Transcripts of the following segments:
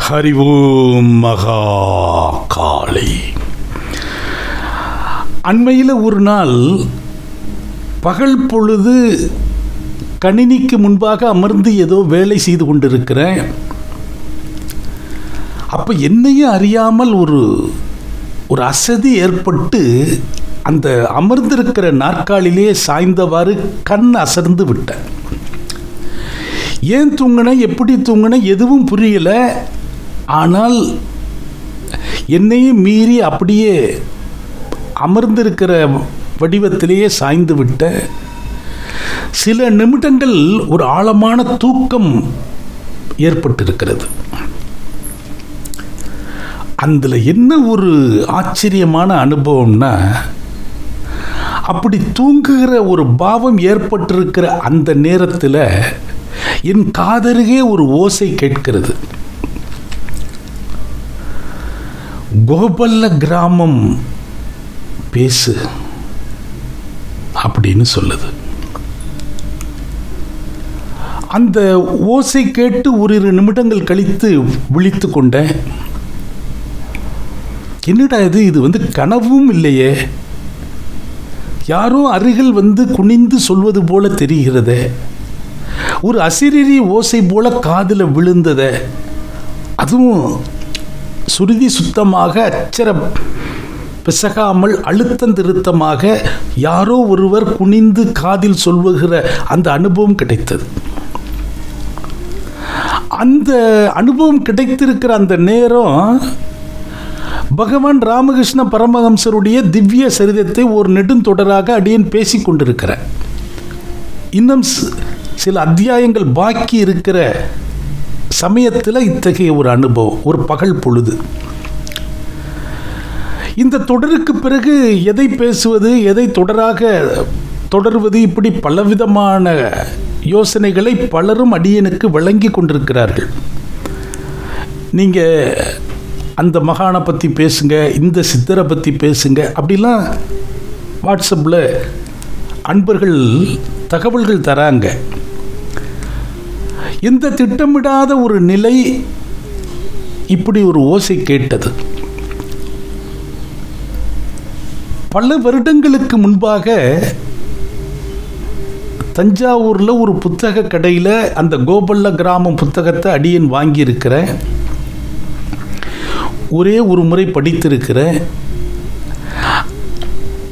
ஹரி ஓம் மகா காளி. அண்மையில் ஒரு நாள் பகல் பொழுது கணினிக்கு முன்பாக அமர்ந்து ஏதோ வேலை செய்து கொண்டிருக்கிறேன். அப்போ என்னையும் அறியாமல் ஒரு அசதி ஏற்பட்டு அந்த அமர்ந்திருக்கிற நாற்காலிலே சாய்ந்தவாறு கண் அசர்ந்து விட்டேன். ஏன் தூங்கினேன், எப்படி தூங்கினேன் எதுவும் புரியல. ஆனால் என்னையும் மீறி அப்படியே அமர்ந்திருக்கிற வடிவத்திலேயே சாய்ந்து விட்ட சில நிமிடங்கள் ஒரு ஆழமான தூக்கம் ஏற்பட்டிருக்கிறது. அதில் என்ன ஒரு ஆச்சரியமான அனுபவம்னா, அப்படி தூங்குகிற ஒரு பாவம் ஏற்பட்டிருக்கிற அந்த நேரத்தில் என் காதருகே ஒரு ஓசை கேட்கிறது. கோபல்ல கிராமம் பேசு அப்படின்னு சொல்லுது. அந்த ஓசை கேட்டு ஓரிரு நிமிடங்கள் கழித்து விழித்து கொண்டேன். என்னடா இது கனவும் இல்லையே, யாரோ அருகில் குனிந்து சொல்வது போல தெரிகிறதே, ஒரு அசிரீரி ஓசை போல காதில் விழுந்ததே, அதுவும் சுருதி சுத்தமாக அச்சர பிசகாமல் அழுத்தம் திருத்தமாக யாரோ ஒருவர் குனிந்து காதில் சொல்லுகிற அந்த அனுபவம் கிடைத்தது. அந்த அனுபவம் கிடைத்திருக்கிற அந்த நேரம் பகவான் ராமகிருஷ்ண பரமஹம்சருடைய திவ்ய சரிதத்தை ஒரு நெடுந்தொடராக அடியேன் பேசி கொண்டிருக்கிறேன். இன்னும் சில அத்தியாயங்கள் பாக்கி இருக்கிற சமயத்தில் இத்தகைய ஒரு அனுபவம், ஒரு பகல் பொழுது. இந்த தொடருக்கு பிறகு எதை பேசுவது, எதை தொடர்வது, இப்படி பலவிதமான யோசனைகளை பலரும் அடியனுக்கு வழங்கி கொண்டிருக்கிறார்கள். நீங்கள் அந்த மகானை பற்றி பேசுங்க, இந்த சித்தரை பற்றி பேசுங்க, அப்படிலாம் வாட்ஸ்அப்பில் அன்பர்கள் தகவல்கள் தராங்க. இந்த திட்டமிடாத ஒரு நிலை, இப்படி ஒரு ஓசை கேட்டது. பல வருடங்களுக்கு முன்பாக தஞ்சாவூரில் ஒரு புத்தக கடையில் அந்த கோபல்ல கிராமம் புத்தகத்தை அடியேன் வாங்கியிருக்கிறேன். ஒரே ஒரு முறை படித்திருக்கிறேன்.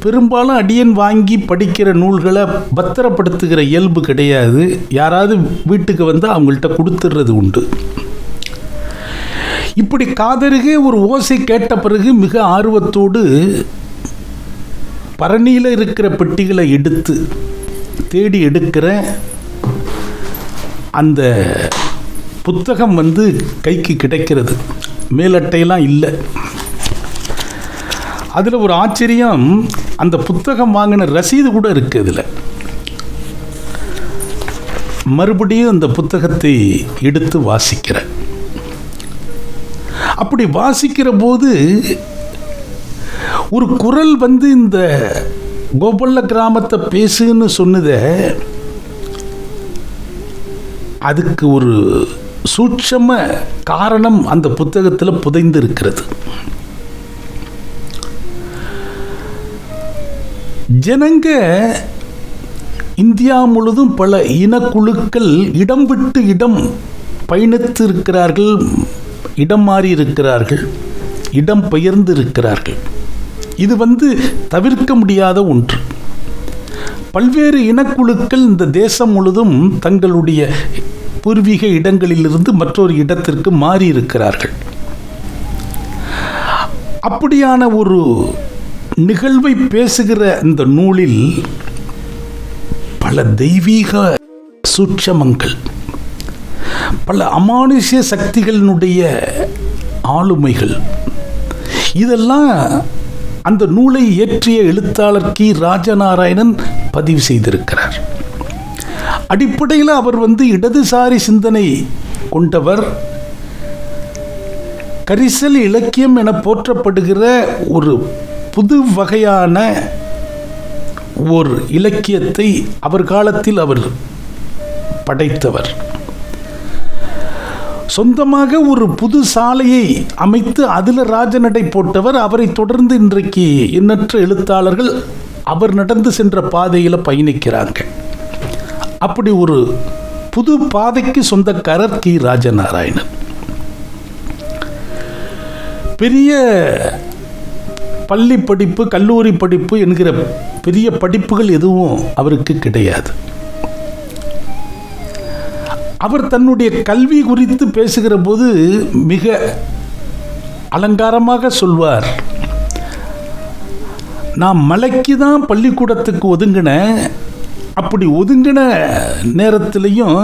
பெரும்பாலும் அடியன் வாங்கி படிக்கிற நூல்களை பத்திரப்படுத்துகிற இயல்பு கிடையாது. யாராவது வீட்டுக்கு வந்தால் அவங்கள்ட்ட கொடுத்துடுறது உண்டு. இப்படி காதருகே ஒரு ஓசை கேட்ட பிறகு மிக ஆர்வத்தோடு பரணியில் இருக்கிற பெட்டிகளை எடுத்து தேடி எடுக்கிற அந்த புத்தகம் கைக்கு கிடைக்கிறது. மேலட்டையெல்லாம் இல்லை. அதில் ஒரு ஆச்சரியம், அந்த புத்தகம் வாங்கின ரசீது கூட இருக்குது அதில். மறுபடியும் அந்த புத்தகத்தை எடுத்து வாசிக்கிறேன். அப்படி வாசிக்கிற போது ஒரு குரல் இந்த கோபல்ல கிராமத்தை பேசுன்னு சொன்னதே, அதுக்கு ஒரு சூட்சம காரணம் அந்த புத்தகத்தில் புதைந்து இருக்கிறது. ஜனங்க இந்தியா முழுதும் பல இனக்குழுக்கள் இடம் விட்டு இடம் பயணித்து இருக்கிறார்கள், இடம் மாறி இருக்கிறார்கள், இடம் பெயர்ந்து இருக்கிறார்கள். இது தவிர்க்க முடியாத ஒன்று. பல்வேறு இனக்குழுக்கள் இந்த தேசம் முழுதும் தங்களுடைய பூர்வீக இடங்களிலிருந்து மற்றொரு இடத்திற்கு மாறி இருக்கிறார்கள். அப்படியான ஒரு நிகழ்வை பேசுகிற இந்த நூலில் பல தெய்வீக சூட்சமங்கள், பல அமானுஷ்ய சக்திகளினுடைய ஆளுமைகள், இதெல்லாம் அந்த நூலை இயற்றிய எழுத்தாளர் கி ராஜநாராயணன் பதிவு செய்திருக்கிறார். அடிப்படையில் அவர் இடதுசாரி சிந்தனை கொண்டவர். கரிசல் இலக்கியம் என போற்றப்படுகிற ஒரு புது வகையான ஒரு இலக்கியத்தை அவர் காலத்தில் அவர் படைத்தவர். சொந்தமாக ஒரு புது சாலையை அமைத்து அதில் ராஜநடை போட்டவர். அவரை தொடர்ந்து இன்றைக்கு எண்ணற்ற எழுத்தாளர்கள் அவர் நடந்து சென்ற பாதையில் பயணிக்கிறாங்க. அப்படி ஒரு புது பாதைக்கு சொந்தக்காரர் கி. ராஜநாராயணன். பெரிய பள்ளி படிப்பு, கல்லூரி படிப்பு என்கிற பெரிய படிப்புகள் எதுவும் அவருக்கு கிடையாது. அவர் தன்னுடைய கல்வி குறித்து பேசுகிற போது மிக அலங்காரமாக சொல்வார். நான் மலைக்கு தான் பள்ளிக்கூடத்துக்கு ஒதுங்கினேன். அப்படி ஒதுங்கின நேரத்திலையும்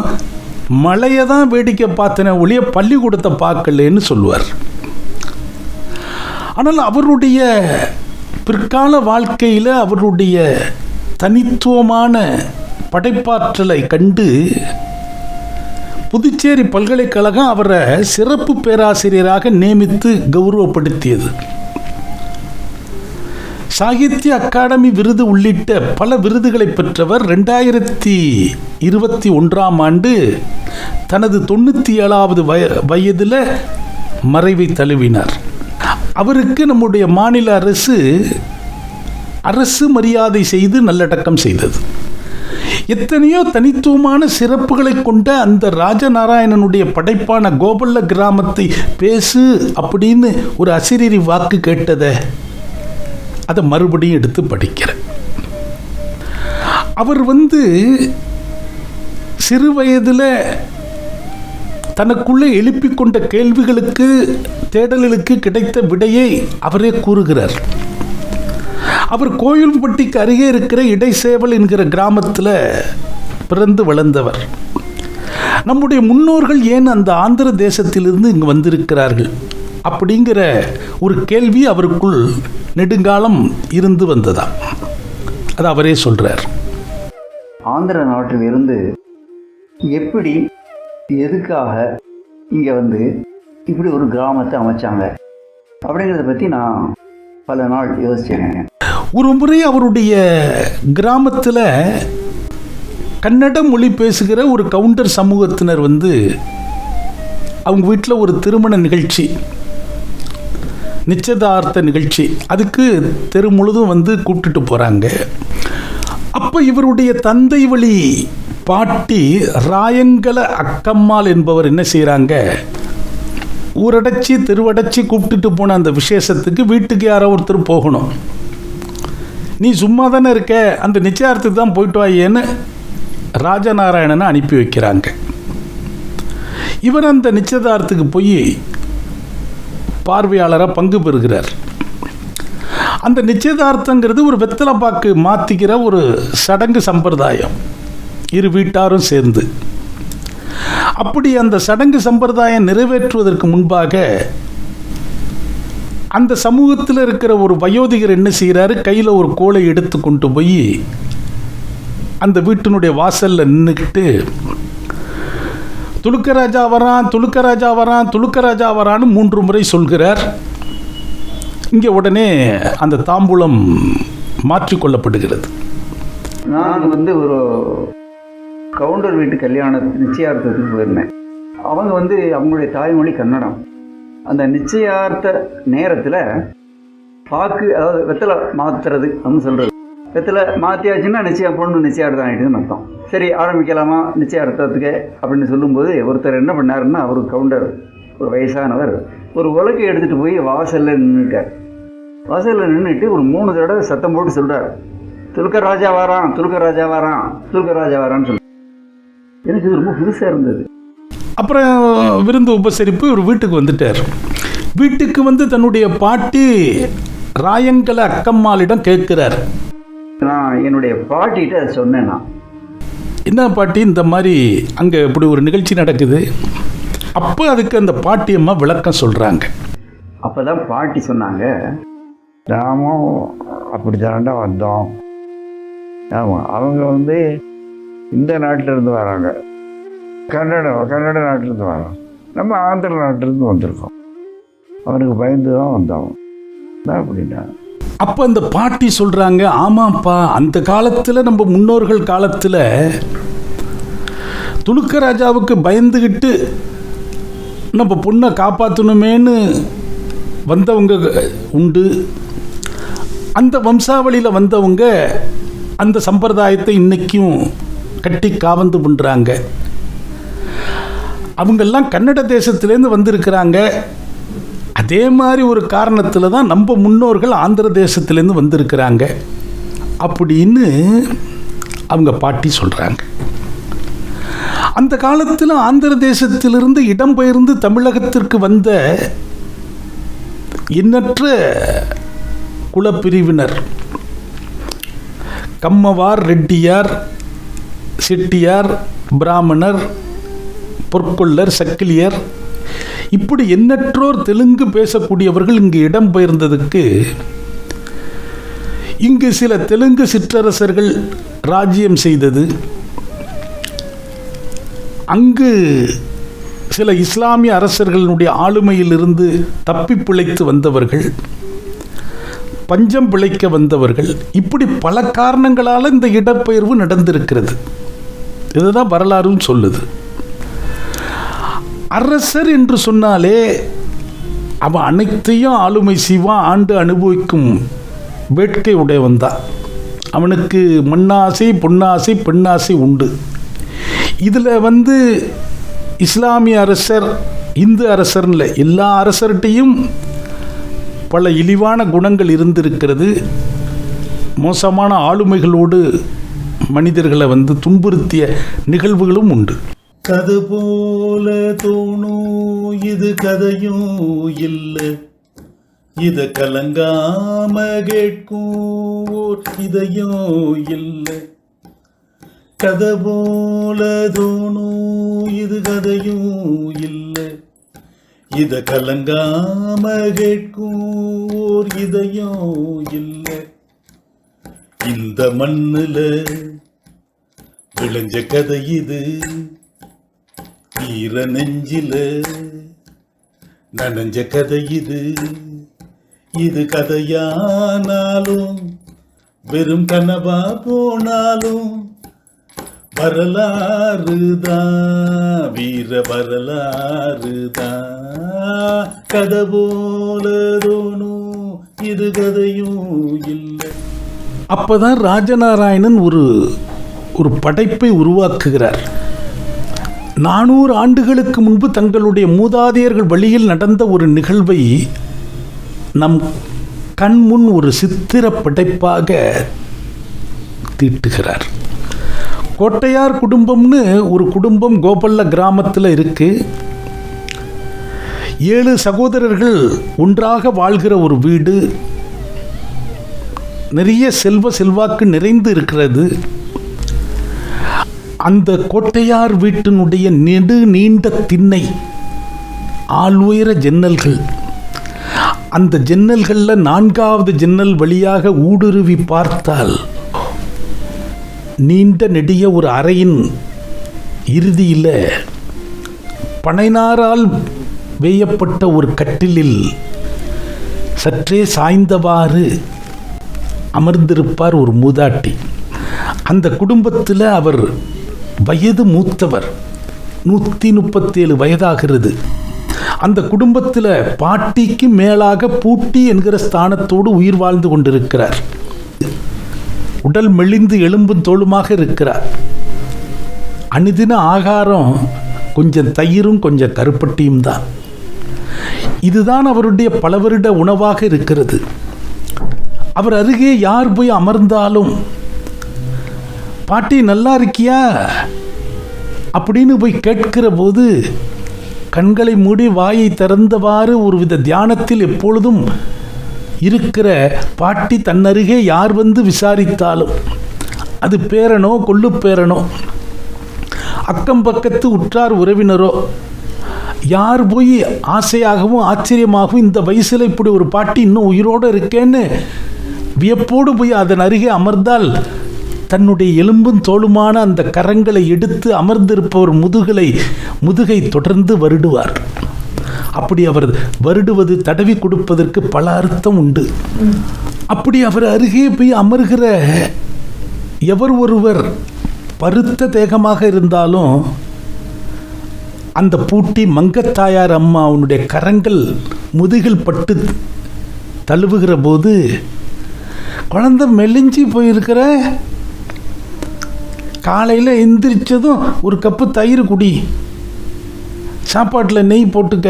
மலையை தான் வேடிக்கை பார்த்தன ஒழிய பள்ளிக்கூடத்தை பார்க்கலன்னு சொல்லுவார். ஆனால் அவருடைய பிற்கால வாழ்க்கையில் அவருடைய தனித்துவமான படைப்பாற்றலை கண்டு புதுச்சேரி பல்கலைக்கழகம் அவரை சிறப்பு பேராசிரியராக நியமித்து கௌரவப்படுத்தியது. சாகித்ய அகாடமி விருது உள்ளிட்ட பல விருதுகளை பெற்றவர். 2021 தனது 97வது வயதில் மறைவை தழுவினார். அவருக்கு நம்முடைய மாநில அரசு மரியாதை செய்து நல்லடக்கம் செய்தது. எத்தனையோ தனித்துவமான சிறப்புகளை கொண்ட அந்த ராஜநாராயணனுடைய படைப்பான கோபல்ல கிராமத்தை பேசு அப்படின்னு ஒரு அசிரீரி வாக்கு கேட்டதை அதை மறுபடியும் எடுத்து படிக்கிறேன். அவர் சிறு வயதில் தனக்குள்ளே எழுப்பிக் கொண்ட கேள்விகளுக்கு, தேடல்களுக்கு கிடைத்த விடையை அவரே கூறுகிறார். அவர் கோயில்பட்டிக்கு அருகே இருக்கிற இடைசேவல் என்கிற கிராமத்தில் பிறந்து வளர்ந்தவர். நம்முடைய முன்னோர்கள் ஏன் அந்த ஆந்திர தேசத்திலிருந்து இங்கு வந்திருக்கிறார்கள் அப்படிங்கிற ஒரு கேள்வி அவருக்குள் நெடுங்காலம் இருந்து வந்ததா. அது அவரே சொல்றார். ஆந்திர நாட்டில் இருந்து எப்படி, எதுக்காக இங்கே இப்படி ஒரு கிராமத்தை அமைச்சாங்க அப்படிங்கிறத பற்றி நான் பல நாள் யோசிச்சேன். ஒரு முறை அவருடைய கிராமத்தில் கன்னட மொழி பேசுகிற ஒரு கவுண்டர் சமூகத்தினர் அவங்க வீட்டில் ஒரு திருமண நிகழ்ச்சி, நிச்சயதார்த்த நிகழ்ச்சி, அதுக்கு தெரு முழுதும் கூப்பிட்டுட்டு போகிறாங்க. அப்போ இவருடைய தந்தை வழி பாட்டி ராயங்கல அக்கம்மாள் என்பவர் என்ன செய்கிறாங்க, ஊரடைச்சி தெருவடைச்சி கூப்பிட்டுட்டு போன அந்த விசேஷத்துக்கு வீட்டுக்கு யாரோ ஒருத்தர் போகணும், நீ சும்மா தானே இருக்க, அந்த நிச்சயார்த்துக்கு தான் போயிட்டு வாயேன்னு ராஜநாராயணனை அனுப்பி வைக்கிறாங்க. இவர் அந்த நிச்சயதார்த்துக்கு போய் பார்வையாளராக பங்கு பெறுகிறார். அந்த நிச்சயதார்த்தங்கிறது ஒரு வெத்தலை பாக்கு மாற்றிக்கிற ஒரு சடங்கு சம்பிரதாயம், இரு வீட்டாரும் சேர்ந்து. அப்படி அந்த சடங்கு சம்பிரதாயம் நிறைவேற்றுவதற்கு முன்பாக அந்த சமூகத்தில் இருக்கிற ஒரு வயோதிகர் என்ன செய்கிறாரு, கையில் ஒரு கோலை எடுத்து கொண்டு போய் அந்த வீட்டினுடைய வாசலில் நின்றுக்கிட்டு துலுக்கராஜா வரான், துலுக்கராஜா வரான், துலுக்கராஜா வரான்னு 3 முறை சொல்கிறார். இங்கே உடனே அந்த தாம்பூலம் மாற்றிக்கொள்ளப்படுகிறது. நான் ஒரு கவுண்டர் வீட்டு நிச்சயார்த்தத்துக்கு போயிருந்தேன். அவங்க அவங்களுடைய தாய்மொழி கன்னடம். அந்த நிச்சயார்த்த நேரத்தில் பாக்கு, அதாவது வெத்தலை மாற்றுறது அப்படின்னு சொல்கிறது, வெத்தலை மாற்றியாச்சுன்னா பொண்ணு நிச்சயார்த்தம் ஆகிட்டுன்னு அர்த்தம். சரி ஆரம்பிக்கலாமா நிச்சயார்த்தத்துக்கு அப்படின்னு சொல்லும்போது ஒருத்தர் என்ன பண்ணாருன்னா, அவர் கவுண்டர், ஒரு வயசானவர், ஒரு உலக்கை எடுத்துகிட்டு போய் வாசலில் நின்றுட்டார். வாசலில் நின்றுட்டு ஒரு 3 தடவை சத்தம் போட்டு சொல்கிறார், துலுக்கராஜா வாரான், துலுக்கராஜா வாரான், துலுக்கராஜா வாரான்னு சொல்லி. எனக்கு இது ரொம்ப புதுசாக இருந்தது. அப்புறம் விருந்து உபசரிப்பு ஒரு வீட்டுக்கு வந்துட்டார். வீட்டுக்கு தன்னுடைய பாட்டி ராயங்கல அக்கம்மாளிடம் கேட்கிறார். நான் என்னுடைய பாட்டிகிட்ட அதை சொன்னேன். நான் என்ன பாட்டி, இந்த மாதிரி அங்கே இப்படி ஒரு நிகழ்ச்சி நடக்குது. அப்போ அதுக்கு அந்த பாட்டி அம்மா விளக்கம் சொல்கிறாங்க. அப்போ தான் பாட்டி சொன்னாங்க, நாமும் அப்படி தாண்டா வந்தோம். ஆமாம், அவங்க இந்த நாட்டிலேருந்து வராங்க, கன்னட நாட்டிலேருந்து வரோம், நம்ம ஆந்திர நாட்டிலேருந்து வந்திருக்கோம், அவனுக்கு பயந்து தான் வந்தோம் அப்படின்னா. அப்போ அந்த பாட்டி சொல்கிறாங்க, ஆமாப்பா, அந்த காலத்தில் நம்ம முன்னோர்கள் காலத்தில் துலுக்கராஜாவுக்கு பயந்துக்கிட்டு நம்ம பொண்ணை காப்பாற்றணுமேன்னு வந்தவங்க உண்டு. அந்த வம்சாவளியில் வந்தவங்க அந்த சம்பிரதாயத்தை இன்றைக்கும் கட்டி காவந்து பண்ணுறாங்க. அவங்கெல்லாம் கன்னட தேசத்துலேருந்து வந்திருக்கிறாங்க. அதே மாதிரி ஒரு காரணத்தில் தான் நம்ம முன்னோர்கள் ஆந்திர தேசத்துலேருந்து வந்திருக்கிறாங்க அப்படின்னு அவங்க பாட்டி சொல்கிறாங்க. அந்த காலத்தில் ஆந்திர தேசத்திலிருந்து இடம்பெயர்ந்து தமிழகத்திற்கு வந்த எண்ணற்ற குலப்பிரிவினர், கம்மவார், ரெட்டியார், செட்டியார், பிராமணர், பொற்கொள்ளர், சக்கிலியர், இப்படி எண்ணற்றோர் தெலுங்கு பேசக்கூடியவர்கள் இங்கு இடம்பெயர்ந்ததுக்கு இங்கு சில தெலுங்கு சிற்றரசர்கள் ராஜ்யம் செய்தது. அங்கு சில இஸ்லாமிய அரசர்களுடைய ஆளுமையிலிருந்து தப்பி பிழைத்து வந்தவர்கள், பஞ்சம் பிழைக்க வந்தவர்கள், இப்படி பல காரணங்களால் இந்த இடப்பெயர்வு நடந்திருக்கிறது. இதுதான் வரலாறுன்னு சொல்லுது. அரசர் என்று சொன்னாலே அவன் அனைத்தையும் ஆளுமை செய்வான், ஆண்டு அனுபவிக்கும் வேட்கை உடையவன் தான். அவனுக்கு மண்ணாசை, பொன்னாசை, பெண்ணாசை உண்டு. இதில் இஸ்லாமிய அரசர், இந்து அரசர்னு இல்லை, எல்லா அரசர்கிட்டையும் பல இழிவான குணங்கள் இருந்திருக்கிறது. மோசமான ஆளுமைகளோடு மனிதர்களை துன்புறுத்திய நிகழ்வுகளும் உண்டு. கதை போல தோணும் இது கதையும் இல்லை, இத கலங்காம கேட்கும் ஓர் இதயம் இல்லை. கதை போல தோணும் இது கதையும் இல்லை, இத கலங்காம கேட்கும் ஓர் இதயம் இல்லை. இந்த மண்ணுல விளைஞ்ச கதை இது, ஈர நெஞ்சில நனைஞ்ச கதை இது. இது கதையானாலும் வெறும் கனவா போனாலும் வரலாறுதான், வீர வரலாறுதான். கதை போல தோணும் இது கதையும் இல்லை. அப்பதான் ராஜநாராயணன் ஒரு படைப்பை உருவாக்குகிறார். 400 ஆண்டுகளுக்கு முன்பு தங்களுடைய மூதாதையர்கள் வழியில் நடந்த ஒரு நிகழ்வை நம் கண்முன் ஒரு சித்திர படைப்பாக தீட்டுகிறார். கோட்டையார் குடும்பம்னு ஒரு குடும்பம் கோபல்ல கிராமத்தில் இருக்கு. 7 சகோதரர்கள் ஒன்றாக வாழ்கிற ஒரு வீடு, நிறைய செல்வாக்கு நிறைந்து இருக்கிறது. அந்த கோட்டையார் வீட்டினுடைய நீண்ட திண்ணை, ஆளுயர ஜன்னல்கள். அந்த ஜன்னல்களில் 4வது ஜன்னல் வழியாக ஊடுருவி பார்த்தால் நீண்ட நெடிய ஒரு அறையின் இறுதியில் பனைநாரால் வேயப்பட்ட ஒரு கட்டிலில் சற்றே சாய்ந்தவாறு அமர்ந்திருப்பார் ஒரு மூதாட்டி. அந்த குடும்பத்தில் அவர் வயது மூத்தவர், 137 வயதாகிறது. அந்த குடும்பத்தில் பாட்டிக்கு மேலாக பூட்டி என்கிற ஸ்தானத்தோடு உயிர் வாழ்ந்து கொண்டிருக்கிறார். உடல் மெலிந்து எலும்பும் தோளுமாக இருக்கிறார். அனுதின ஆகாரம் கொஞ்சம் தயிரும் கொஞ்சம் கருப்பட்டியும் தான். இதுதான் அவருடைய பல வருட உணவாக இருக்கிறது. அவர் அருகே யார் போய் அமர்ந்தாலும், பாட்டி நல்லா இருக்கியா அப்படின்னு போய் கேட்கிற போது கண்களை மூடி வாயை திறந்தவாறு ஒருவித தியானத்தில் எப்பொழுதும் இருக்கிற பாட்டி தன்னருகே யார் விசாரித்தாலும், அது பேரனோ கொள்ளு பேரனோ அக்கம் பக்கத்து உற்றார் உறவினரோ, யார் போய் ஆசையாகவும் ஆச்சரியமாகவும் இந்த வயசில் இப்படி ஒரு பாட்டி இன்னும் உயிரோடு இருக்கேன்னு வியப்போடு போய் அதன் அருகே அமர்ந்தால் தன்னுடைய எலும்பும் தோளுமான அந்த கரங்களை எடுத்து அமர்ந்திருப்பவர் முதுகை தொடர்ந்து வருடுவார். அப்படி அவர் வருடுவது, தடவி கொடுப்பதற்கு பல அர்த்தம் உண்டு. அப்படி அவர் அருகே போய் அமர்கிற எவர் ஒருவர் பருத்த தேகமாக இருந்தாலும் அந்த பூட்டி மங்கத்தாயார் அம்மா அவனுடைய கரங்கள் முதுகில் பட்டு தழுவுகிற போது, குழந்தை மெலிஞ்சி போயிருக்கிற, காலையில் எந்திரிச்சதும் ஒரு கப்பு தயிர் குடி, சாப்பாட்டில் நெய் போட்டுக்க,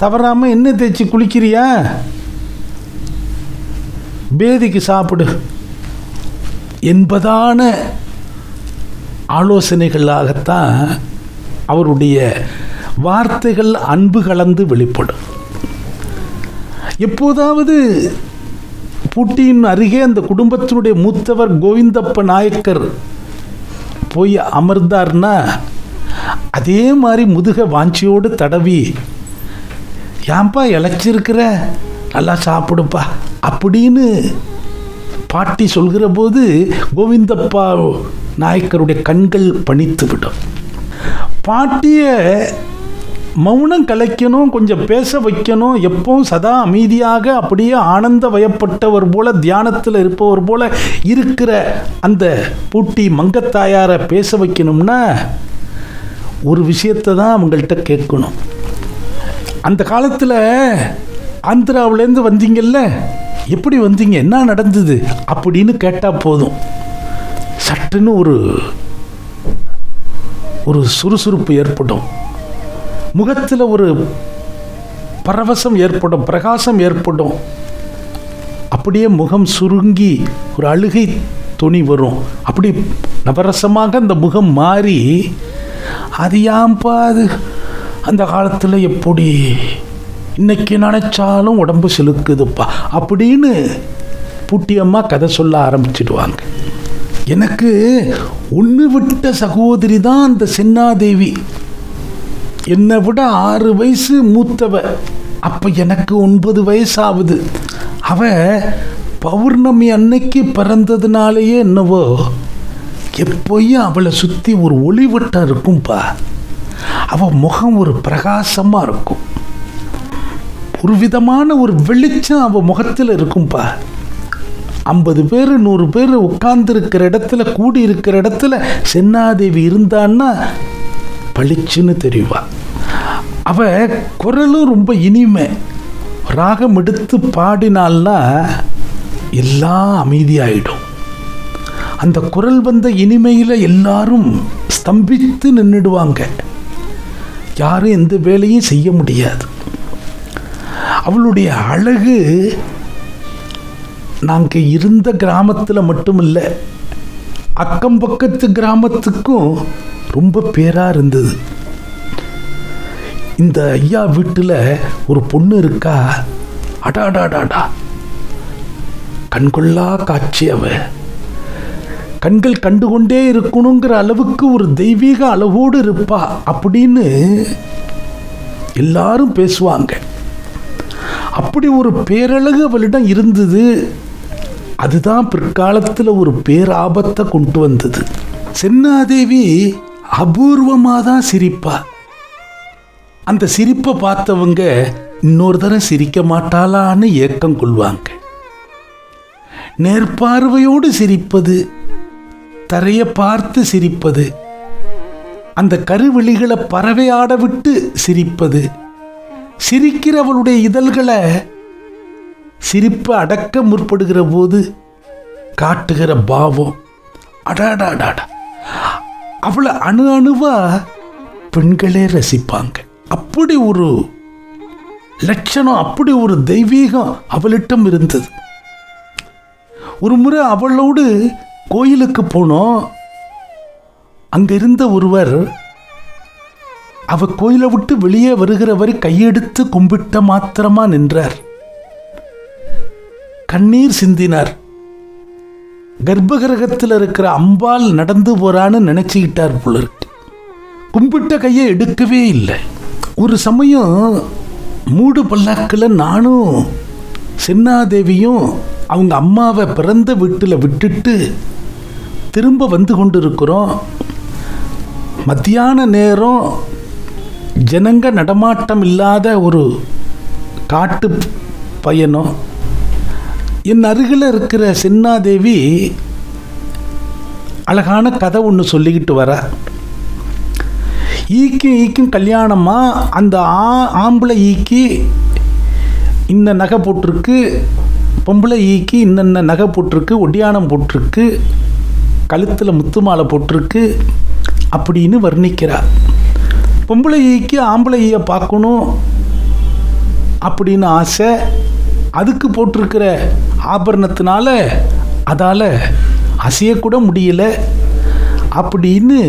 தவறாமல் எண்ணெய் தேய்ச்சி குளிக்கிறியா, பேதிக்கு சாப்பிடு என்பதான ஆலோசனைகளாகத்தான் அவருடைய வார்த்தைகள் அன்பு கலந்து வெளிப்படும். எப்போதாவது பூட்டியின் அருகே அந்த குடும்பத்தினுடைய மூத்தவர் கோவிந்தப்ப நாயக்கர் போய் அமர்ந்தார்னா, அதே மாதிரி முதுக வாஞ்சியோடு தடவி, ஏன்பா இழைச்சிருக்கிற, நல்லா சாப்பிடுப்பா அப்படின்னு பாட்டி சொல்கிற போது கோவிந்தப்பா நாயக்கருடைய கண்கள் பணித்து விடும். பாட்டியை மௌனம் கலைக்கணும், கொஞ்சம் பேச வைக்கணும், எப்பவும் சதா அமைதியாக அப்படியே ஆனந்த வயப்பட்டவர் போல தியானத்தில் இருப்பவர் போல இருக்கிற அந்த பூட்டி மங்கத்தாயாரை பேச வைக்கணும்னா ஒரு விஷயத்தை தான் அவங்கள்ட்ட கேட்கணும். அந்த காலத்தில் ஆந்திராவிலேருந்து வந்தீங்கல்ல, எப்படி வந்தீங்க, என்ன நடந்தது அப்படின்னு கேட்டால் போதும், சட்டுன்னு ஒரு சுறுசுறுப்பு ஏற்படும், முகத்தில் ஒரு பரவசம் ஏற்படும், பிரகாசம் ஏற்படும், அப்படியே முகம் சுருங்கி ஒரு அழுகை துணி வரும், அப்படி நவரசமாக அந்த முகம் மாறி, அது ஏன்பா அது அந்த காலத்தில் எப்படி, இன்னைக்கு நினைச்சாலும் உடம்பு செலுக்குதுப்பா அப்படின்னு பூட்டியம்மா கதை சொல்ல ஆரம்பிச்சிடுவாங்க. எனக்கு ஒன்று விட்ட சகோதரி தான் அந்த சென்னாதேவி, என்னை விட 6 வயசு மூத்தவ, அப்போ எனக்கு 9 வயசாகுது. அவ பௌர்ணமி அன்னைக்கு பிறந்ததுனாலேயே என்னவோ எப்போயும் அவளை சுற்றி ஒரு ஒளிவட்டம் இருக்கும்பா, அவள் முகம் ஒரு பிரகாசமாக இருக்கும், ஒரு விதமான ஒரு வெளிச்சம் அவள் முகத்தில் இருக்கும்பா. 50 பேர் 100 பேர் உட்கார்ந்துருக்கிற இடத்துல, கூடி இருக்கிற இடத்துல சென்னாதேவி இருந்தான்னா பளிச்சுன்னு தெரிவா. அவள் குரலும் ரொம்ப இனிமை, ராகம் எடுத்து பாடினால்னா எல்லாம் அமைதியாயிடும். அந்த குரல் வந்த இனிமையில் எல்லாரும் ஸ்தம்பித்து நின்றுடுவாங்க, யாரும் எந்த வேலையும் செய்ய முடியாது. அவளுடைய அழகு நாங்கள் இருந்த கிராமத்தில் மட்டும் இல்லை, அக்கம் பக்கத்து கிராமத்துக்கும் ரொம்ப பேராக இருந்தது. இந்த ஐயா வீட்டில் ஒரு பொண்ணு இருக்கா, அடாடாடாடா கண்கொள்ளா காட்சி, அவ கண்கள் கண்டுகொண்டே இருக்கணுங்கிற அளவுக்கு ஒரு தெய்வீக அளவோடு இருப்பா அப்படின்னு எல்லாரும் பேசுவாங்க. அப்படி ஒரு பேரழகு அவளிடம் இருந்தது. அதுதான் பிற்காலத்தில் ஒரு பேராபத்தை கொண்டு வந்தது. சென்னாதேவி அபூர்வமாக தான் சிரிப்பா. அந்த சிரிப்பை பார்த்தவங்க இன்னொரு தடவை சிரிக்க மாட்டாளான்னு ஏக்கம் கொள்வாங்க. நேர்பார்வையோடு சிரிப்பது, தரையை பார்த்து சிரிப்பது, அந்த கருவிழிகளை பறவையாட விட்டு சிரிப்பது, சிரிக்கிறவளுடைய இதழ்களை சிரிப்பு அடக்க முற்படுகிற போது காட்டுகிற பாவம், அடாடாடாடா அவளை அணு அணுவா பெண்களே ரசிப்பாங்க. அப்படி ஒரு லட்சணம், அப்படி ஒரு தெய்வீகம் அவளிடம் இருந்தது. ஒரு முறை அவளோடு கோயிலுக்கு போனோம். அங்கிருந்த ஒருவர் அவ கோயிலை விட்டு வெளியே வருகிறவர் கையெடுத்து கும்பிட்ட மாத்திரமா நின்றார். கண்ணீர் சிந்தினார். கர்ப்பகிரகத்தில் இருக்கிற அம்பாள் நடந்து போறான்னு நினைச்சுக்கிட்டார் போல இருக்கு. கும்பிட்ட கையை எடுக்கவே இல்லை. ஒரு சமயம் மூடு பல்லாக்கில் நானும் சென்னாதேவியும் அவங்க அம்மாவை பிறந்த வீட்டில் விட்டுட்டு திரும்ப வந்து கொண்டு இருக்கிறோம். மத்தியான நேரம், ஜனங்க நடமாட்டம் இல்லாத ஒரு காட்டு பயணம். என் அருகில் இருக்கிற சென்னாதேவி அழகான கதை ஒன்று சொல்லிக்கிட்டு வர. ஈக்கும் கல்யாணமா, அந்த ஆம்பளை ஈக்கி இந்த நகை போட்டிருக்கு, பொம்பளை ஈக்கி இன்னென்ன நகை போட்டிருக்கு, ஒட்டியானம் போட்டிருக்கு, கழுத்தில் முத்து மாலை போட்டிருக்கு அப்படின்னு வர்ணிக்கிறார். பொம்பளை ஈக்கு ஆம்பளை ஈயை பார்க்கணும் அப்படின்னு ஆசை. அதுக்கு போட்டிருக்கிற ஆபரணத்தினால அதால் அசையக்கூட முடியல அப்படின்னு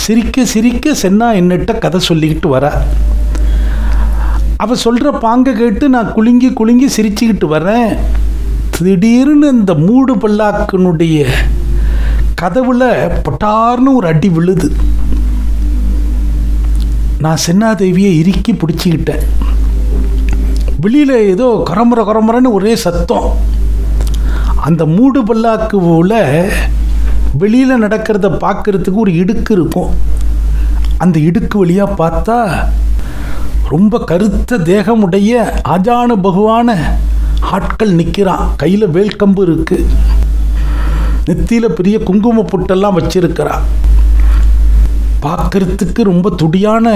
சிரிக்க சிரிக்க சென்னா என்னட்ட கதை சொல்லிக்கிட்டு வர. அவள் சொல்கிற பாங்க கேட்டு நான் குலுங்கி குலுங்கி சிரிச்சுக்கிட்டு வரேன். திடீர்னு இந்த மூடு பல்லாக்கினுடைய கதவுல பட்டார்னு ஒரு அடி விழுது. நான் சென்னாதேவியை இறுக்கி பிடிச்சிக்கிட்டேன். வெளியில் ஏதோ கரமுறன்னு ஒரே சத்தம். அந்த மூடு பல்லாக்குல வெளியில் நடக்கிறத பார்க்கறதுக்கு ஒரு இடுக்கு இருக்கும். அந்த இடுக்கு வழியாக பார்த்தா ரொம்ப கருத்த தேகமுடைய ஆஜானு பகுவான ஆட்கள் நிற்கிறான். கையில் வேல்கம்பு இருக்குது, நெத்தியில் பெரிய குங்கும பொட்டெல்லாம் வச்சிருக்கிறான். பார்க்கறதுக்கு ரொம்ப துடியான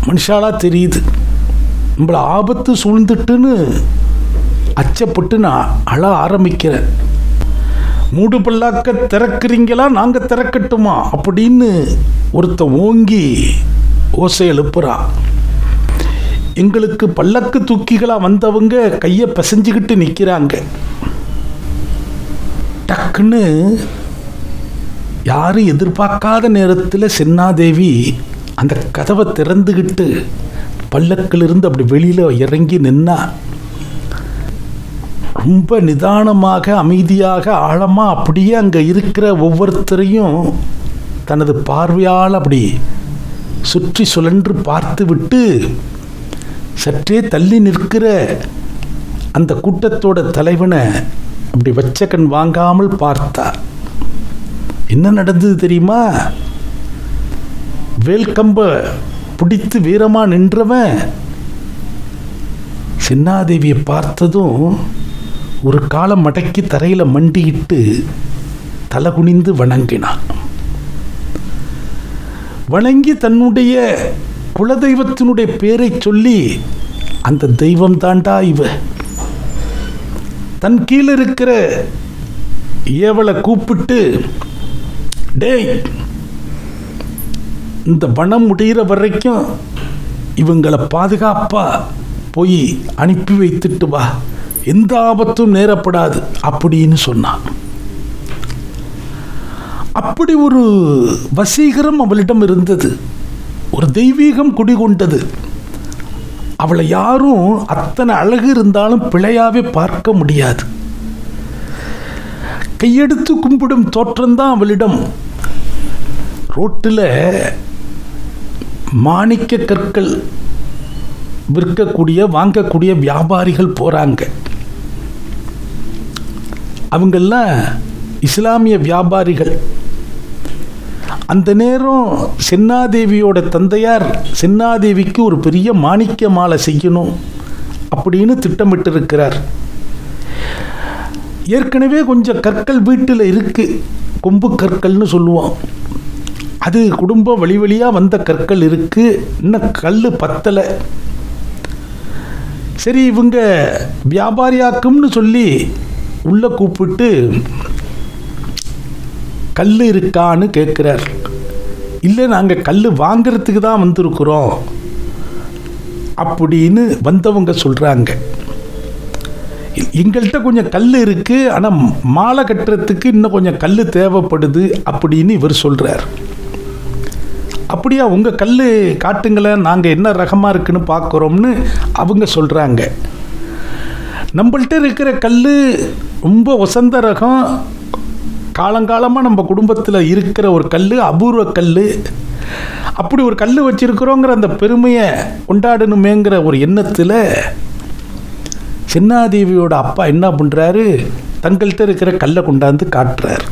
மனுஷாலாக தெரியுது. நம்மளை ஆபத்து சூழ்ந்துட்டுன்னு அச்சப்பட்டு நான் அழ ஆரம்பிக்கிறேன். மூடு பல்லாக்க திறக்கிறீங்களா, நாங்கள் திறக்கட்டுமா அப்படின்னு ஒருத்த ஓங்கி ஓசை எழுப்புறான். எங்களுக்கு பல்லக்கு தூக்கிகளாக வந்தவங்க கையை பிசைஞ்சுக்கிட்டு நிற்கிறாங்க. டக்குன்னு யாரும் எதிர்பார்க்காத நேரத்தில் சென்னாதேவி அந்த கதவை திறந்துக்கிட்டு பல்லக்கிலிருந்து அப்படி வெளியில் இறங்கி நின்னா. ரொம்ப நிதானமாக அமைதியாக ஆழமாக அப்படியே அங்கே இருக்கிற ஒவ்வொருத்தரையும் தனது பார்வையால் அப்படி சுற்றி சுழன்று பார்த்து விட்டு சற்றே தள்ளி நிற்கிற அந்த கூட்டத்தோட தலைவனை அப்படி வச்ச கண் வாங்காமல் பார்த்தார். என்ன நடந்தது தெரியுமா? வேல்கம்ப பிடித்து வீரமாக நின்றவன் சென்னாதேவியை பார்த்ததும் ஒரு காலம் மடக்கி தரையில் மண்டிக்கிட்டு தலை குனிந்து வணங்கினான். வணங்கி தன்னுடைய குலதெய்வத்தினுடைய பேரை சொல்லி, அந்த தெய்வம் தாண்டா இவ, தன் கீழே இருக்கிற ஏவலை கூப்பிட்டு, டேய், இந்த வனம் முடிகிற வரைக்கும் இவங்களை பாதுகாப்பாக போய் அனுப்பி வைத்துட்டு வா, எந்த ஆபத்தும் நேரப்படாது அப்படின்னு சொன்னான். அப்படி ஒரு வசீகரம் அவளிடம் இருந்தது, ஒரு தெய்வீகம் குடிகொண்டது. அவளை யாரும் அத்தனை அழகு இருந்தாலும் பிழையாவே பார்க்க முடியாது. கையெடுத்து கும்பிடும் தோற்றம்தான் அவளிடம். ரோட்டில் மாணிக்க கற்கள் விற்கக்கூடிய வாங்கக்கூடிய வியாபாரிகள் போகிறாங்க. அவங்கெல்லாம் இஸ்லாமிய வியாபாரிகள். அந்த நேரம் சென்னாதேவியோட தந்தையார் சென்னாதேவிக்கு ஒரு பெரிய மாணிக்க மாலை செய்யணும் அப்படின்னு திட்டமிட்டு இருக்கிறார். ஏற்கனவே கொஞ்சம் கற்கள் வீட்டில் இருக்கு, கொம்பு கற்கள்னு சொல்லுவோம். அது குடும்ப வழி வழியாக வந்த கற்கள் இருக்கு, இன்னும் கல் பத்தலை. சரி, இவங்க வியாபாரியாக்கும்னு சொல்லி உள்ளே கூப்பிட்டு கல் இருக்கான்னு கேட்குறார். இல்லை, நாங்கள் கல் வாங்கிறதுக்கு தான் வந்திருக்கிறோம் அப்படின்னு வந்தவங்க சொல்கிறாங்க. எங்கள்கிட்ட கொஞ்சம் கல் இருக்குது, ஆனால் மாலை கட்டுறதுக்கு இன்னும் கொஞ்சம் கல் தேவைப்படுது அப்படின்னு இவர் சொல்கிறார். அப்படியா, உங்கள் கல் காட்டுங்களேன், நாங்கள் என்ன ரகமாக இருக்குன்னு பார்க்குறோம்னு அவங்க சொல்கிறாங்க. நம்மள்கிட்ட இருக்கிற கல் ரொம்ப வசந்த ரகம், காலங்காலமாக நம்ம குடும்பத்தில் இருக்கிற ஒரு கல், அபூர்வ கல். அப்படி ஒரு கல் வச்சுருக்கிறோங்கிற அந்த பெருமையை கொண்டாடணுமேங்கிற ஒரு எண்ணத்தில் சென்னாதேவியோட அப்பா என்ன பண்ணுறாரு, தங்கள்கிட்ட இருக்கிற கல்லை கொண்டாந்து காட்டுறார்.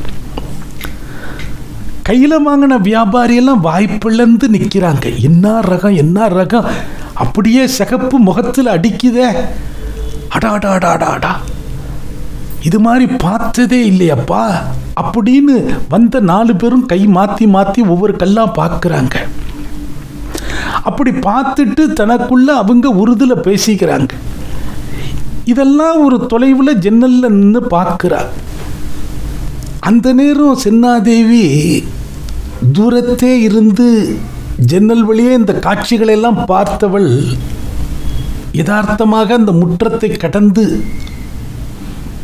கையில் வாங்கின வியாபாரியெல்லாம் வாய்ப்பிழந்து நிற்கிறாங்க. என்ன ரகம், என்ன ரகம், அப்படியே சிகப்பு முகத்தில் அடிக்குதே, அடாடாடாடாடா, இது மாதிரி பார்த்ததே இல்லையப்பா அப்படின்னு வந்த 4 பேரும் கை மாற்றி மாற்றி ஒவ்வொரு கல்லாக பார்க்குறாங்க. அப்படி பார்த்துட்டு தனக்குள்ள அவங்க உறுதியில் பேசிக்கிறாங்க. இதெல்லாம் ஒரு தொலைவில் ஜன்னலில் நின்று பார்க்குறா. அந்த நேரம் சென்னாதேவி தூரத்தே இருந்து ஜன்னல் வழியே இந்த காட்சிகளெல்லாம் பார்த்தவள் யதார்த்தமாக அந்த முற்றத்தை கடந்து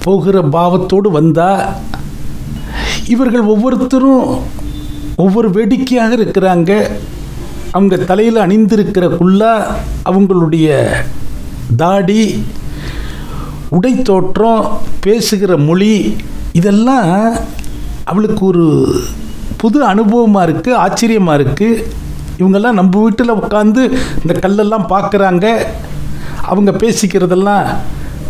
போகிற பாவத்தோடு வந்தா. இவர்கள் ஒவ்வொருத்தரும் ஒவ்வொரு வேடிக்கையாக இருக்கிறாங்க. அவங்க தலையில் அணிந்திருக்கிற குல்லா, அவங்களுடைய தாடி, உடை தோற்றம், பேசுகிற மொழி, இதெல்லாம் அவளுக்கு ஒரு புது அனுபவமாக இருக்குது, ஆச்சரியமாக இருக்குது. இவங்கெல்லாம் நம்ம வீட்டில் உட்காந்து இந்த கல்லெல்லாம் பார்க்குறாங்க, அவங்க பேசிக்கிறதெல்லாம்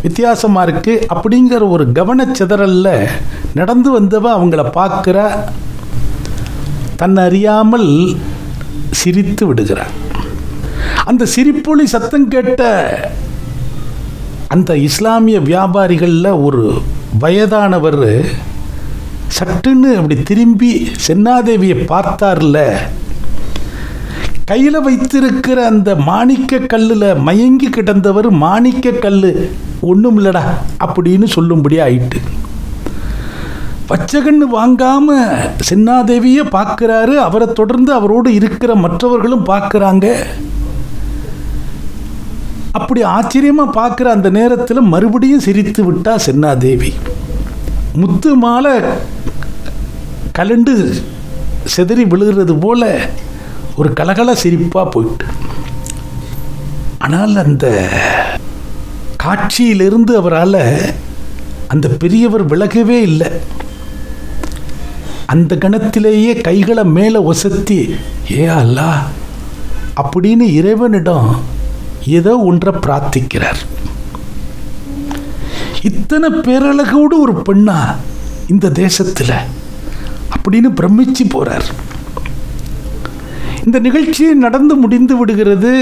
வித்தியாசமாக இருக்குது அப்படிங்கிற ஒரு கவனச்சிதறலில் நடந்து வந்தவ அவங்கள பார்க்குற, தன்னை அறியாமல் சிரித்து விடுகிறார். அந்த சிரிப்பொலி சத்தம் கேட்ட அந்த இஸ்லாமிய வியாபாரிகளில் ஒரு வயதானவர் சட்டுன்னு அப்படி திரும்பி சென்னாதேவியை பார்த்தார்ல. கையில் வைத்திருக்கிற அந்த மாணிக்க கல்லில் மயங்கி கிடந்தவர் மாணிக்க கல் ஒன்றும் இல்லடா அப்படின்னு சொல்லும்படி ஆயிட்டு பச்சைகண்ணு வாங்காம சென்னாதேவியை பார்க்குறாரு. அவரை தொடர்ந்து அவரோடு இருக்கிற மற்றவர்களும் பார்க்குறாங்க. அப்படி ஆச்சரியமாக பார்க்குற அந்த நேரத்தில் மறுபடியும் சிரித்து விட்டா சென்னாதேவி. முத்து மாலை கலண்டு செதறி விழுகிறது போல ஒரு கலகல சிரிப்பாக போயிட்டு. ஆனால் அந்த காட்சியிலிருந்து அவரால் அந்த பெரியவர் விலகவே இல்லை. அந்த கணத்திலேயே கைகளை மேலே ஒசத்தி, ஏ அல்லாஹ் அப்படின்னு இறைவனிடம் ஏதோ ஒன்றை பிரார்த்திக்கிறார். இத்தனை பேரழகோடு ஒரு பெண்ணா இந்த தேசத்தில் அப்படின்னு பிரமிச்சு போறார். இந்த நிகழ்ச்சி நடந்து முடிந்து விடுகிறது.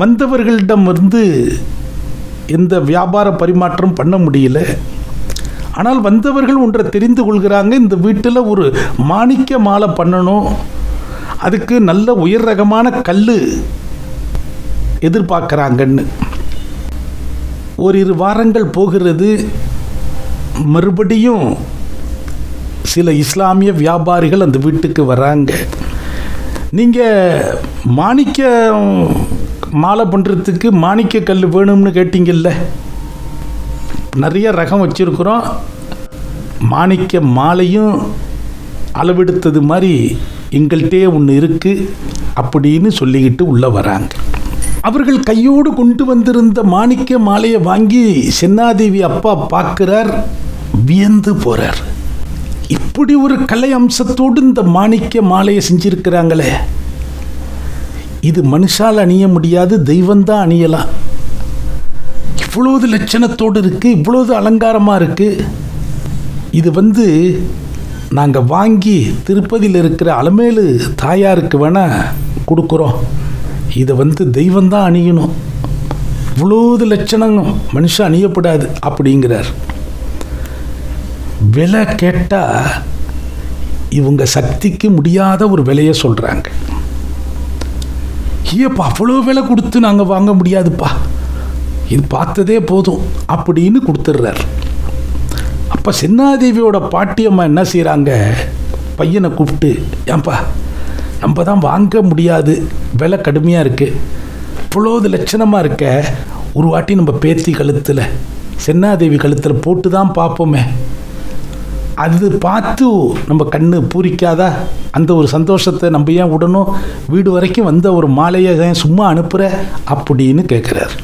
வந்தவர்களிடம் எந்த வியாபார பரிமாற்றம் பண்ண முடியல. ஆனால் வந்தவர்கள் ஒன்றை தெரிந்து கொள்கிறாங்க, இந்த வீட்டில் ஒரு மாணிக்க மாலை பண்ணணும், அதுக்கு நல்ல உயர் ரகமான கல் எதிர்பார்க்குறாங்கன்னு. ஓரிரு வாரங்கள் போகிறது. மறுபடியும் சில இஸ்லாமிய வியாபாரிகள் அந்த வீட்டுக்கு வராங்க. நீங்கள் மாணிக்க மாலை பண்ணுறதுக்கு மாணிக்க கல் வேணும்னு கேட்டீங்கல்ல, நிறைய ரகம் வச்சுருக்குறோம், மாணிக்க மாலையும் அளவெடுத்தது மாதிரி எங்கள்கிட்டே ஒன்று இருக்குது அப்படின்னு சொல்லிக்கிட்டு உள்ளே வராங்க. அவர்கள் கையோடு கொண்டு வந்திருந்த மாணிக்க மாலையை வாங்கி சென்னாதேவி அப்பா பார்க்குறார், வியந்து போகிறார். இப்படி ஒரு கலை அம்சத்தோடு இந்த மாணிக்க மாலையை செஞ்சிருக்கிறாங்களே, இது மனுஷால் அணிய முடியாது, தெய்வந்தான் அணியலாம். இவ்வளோது லட்சணத்தோடு இருக்குது, இவ்வளோது அலங்காரமாக இருக்குது. இது நாங்கள் வாங்கி திருப்பதியில் இருக்கிற அலமேலு தாயாருக்கு வேணால் கொடுக்குறோம், இதை தெய்வந்தான் அணியணும், இவ்வளோது லட்சணம் மனுஷன் அணியப்படாது அப்படிங்கிறார். விலை கேட்டால் இவங்க சக்திக்கு முடியாத ஒரு விலையை சொல்கிறாங்க. ஏப்பா அவ்வளோ விலை கொடுத்து நாங்கள் வாங்க முடியாதுப்பா, இது பார்த்ததே போதும் அப்படின்னு கொடுத்துட்றார். அப்போ சென்னாதேவியோட பாட்டியம்மா என்ன செய்கிறாங்க, பையனை கூப்பிட்டு, ஏன்பா நம்ம தான் வாங்க முடியாது, விலை கடுமையாக இருக்குது, இவ்வளோது லட்சணமாக இருக்க, ஒரு வாட்டி நம்ம பேத்தி கழுத்தில், சென்னாதேவி கழுத்தில் போட்டு தான் பார்ப்போமே, அது பார்த்து நம்ம கண்ணு பூரிக்காதா, அந்த ஒரு சந்தோஷத்தை நம்ம ஏன் விடணும், வீடு வரைக்கும் வந்த ஒரு மாலையை ஏன் சும்மா அனுப்புகிற அப்படின்னு கேட்குறாரு.